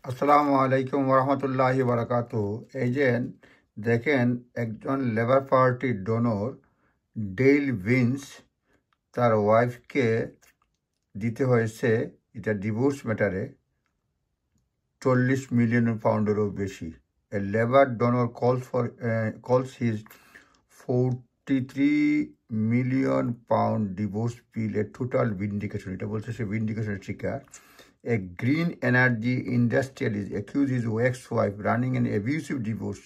আসসালামু আলাইকুম ওরহমতুল্লাহি বারাকাতুহু। এই যে দেখেন, একজন লেবার পার্টির ডোনর ডেইল ভিন্স তার ওয়াইফকে দিতে হয়েছে এটা ডিভোর্স ম্যাটারে 40 মিলিয়ন পাউন্ডেরও বেশি। A Labour donor calls his 43 million pound divorce bill a total vindication. এটা বলছে সে ভিন্ডিকেশনের শিকার। A green energy industrialist accused his ex-wife running an abusive divorce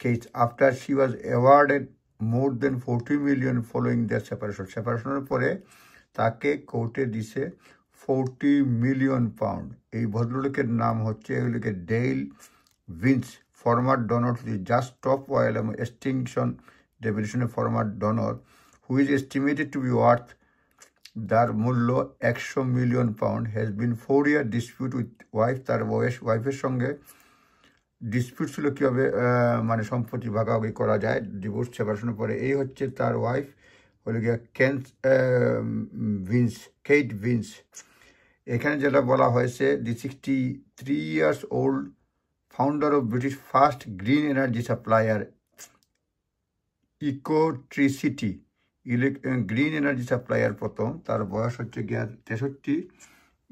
case after she was awarded more than 40 million following their separation. Separationের পরে তাকে কোর্টে দিছে 40 million pound. এই ভদ্রলোকের নাম হচ্ছে Dale Vince, former donor to the Just Stop Oil Extinction ডেভিলেশনের former donor, who is estimated to be worth, যার মূল্য 100 million pound, has been 4 year dispute with wife. তার ওয়াইফের সঙ্গে ডিসপিউট ছিল কীভাবে মানে সম্পত্তি ভাগাভাগি করা যায় ডিভোর্স সেপারেশনের পরে। এই হচ্ছে তার ওয়াইফ, হলো গিয়া কেট ভিন্স। এখানে যেটা বলা হয়েছে, the 63 years old founder of British first green energy supplier Ecotricity green energy supplier প্রথম, তার বয়স হচ্ছে গিয়া 63,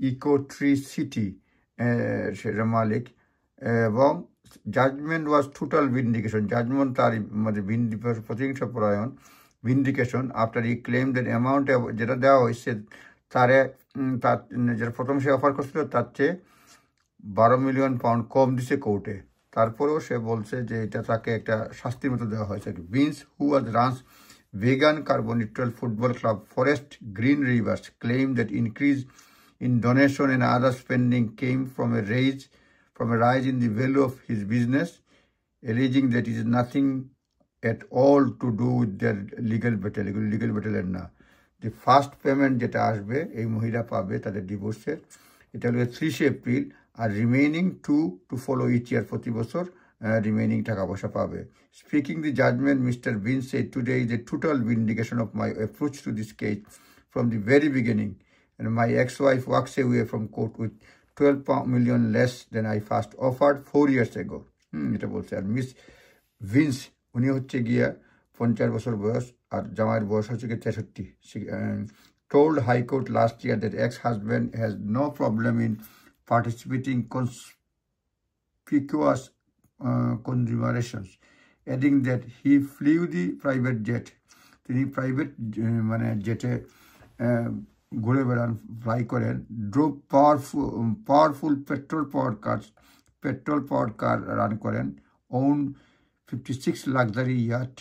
ইকোট্রিসিটি সেটা মালিক। এবং জাজমেন্ট ওয়াজ টোটাল ভিন্ডিকেশন, জাজমেন্ট তার মানে প্রতিহিংসা পরায়ণ vindication after E claim that amount যেটা দেওয়া হয়েছে তার যেটা প্রথম সে অফার করছিল তার চেয়ে 12 মিলিয়ন পাউন্ড কম দিছে কোর্টে। তারপরেও সে বলছে যে এটা তাকে একটা শাস্তির মতো দেওয়া হয়েছে। Vince, who was runs vegan carbon neutral football club Forest Green Rivers, claimed that increase in donation and other spending came from a rise in the value of his business, alleging that it is nothing at all to do with their legal battle এর না। The first payment যেটা আসবে এই মহিলা পাবে তাদের ডিভোর্সের, এটা হলো 3 এপ্রিল, আর remaining 2 to follow each year, প্রতি বছর রিমেইনিং টাকা পয়সা পাবে। Speaking the judgment, Mr. Vince said, "Today is a total vindication of my approach to this case from the very beginning, and my ex-wife walks away from court with 12 million less than I first offered 4 years ago." এটা বলছে। আর miss Vince উনি হচ্ছে গিয়া 50 বছর বয়স, আর জামাইয়ের বয়স হচ্ছে গিয়ে 63। told High Court last year that ex-husband has no problem in participating conspicuous consummerations, adding that he flew the private jet. তিনি প্রাইভেট মানে জেটে ঘুরে বেড়ান, ফ্লাই করেন, ড্রোভ পাওয়ারফুল পেট্রোল পাওয়ার কার রান করেন, ওন 56 লাক্সারি ইয়াট,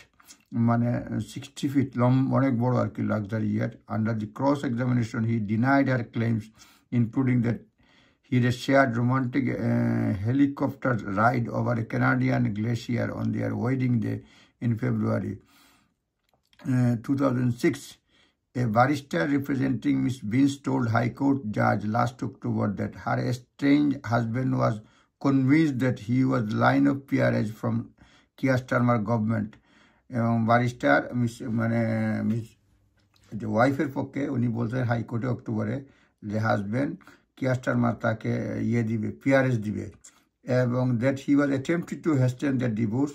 মানে 60 ফিট অনেক বড় আর কি luxury yacht. Under the cross examination he denied her claims, including that he had shared romantic helicopter ride over a Canadian glacier on their wedding day in February 2006. A barrister representing Ms. Vince told High Court judge last October that her estranged husband was convinced that he was line of peerage from Keir Starmer government. Barrister মানে যে ওয়াইফের পক্ষে উনি বলছেন হাইকোর্টে অক্টোবরে যে husband Keir Starmer তাকে দিবে, পিআরএস দিবে, এবং that he was attempted to hasten that divorce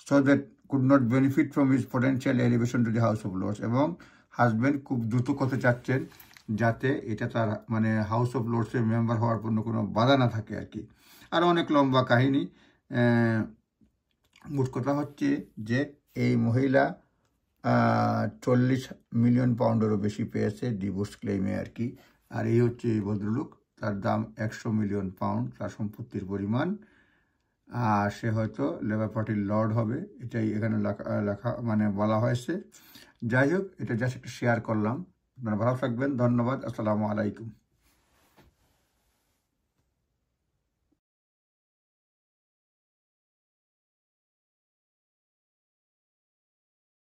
so that could not benefit from his potential elevation to the House of Lords. এবং হাজব্যান্ড খুব দ্রুত করতে চাচ্ছেন যাতে এটা তার মানে হাউস অফ লর্ডসের মেম্বার হওয়ার জন্য কোনো বাধা না থাকে আর কি। আরও অনেক লম্বা কাহিনী। মোট কথা হচ্ছে যে এই মহিলা 40 মিলিয়ন পাউন্ডেরও বেশি পেয়েছে ডিভোর্স ক্লেমে আর কি। আর এই হচ্ছে এই ভদ্রলোক, তার দাম 100 মিলিয়ন পাউন্ড তার সম্পত্তির পরিমাণ। আর সে হয়তো লেবার পার্টির লর্ড হবে, এটাই এখানে লেখা মানে বলা হয়েছে। যাই হোক, এটা জাস্ট একটা শেয়ার করলাম। আপনারা ভালো থাকবেন, ধন্যবাদ, আসসালামু আলাইকুম।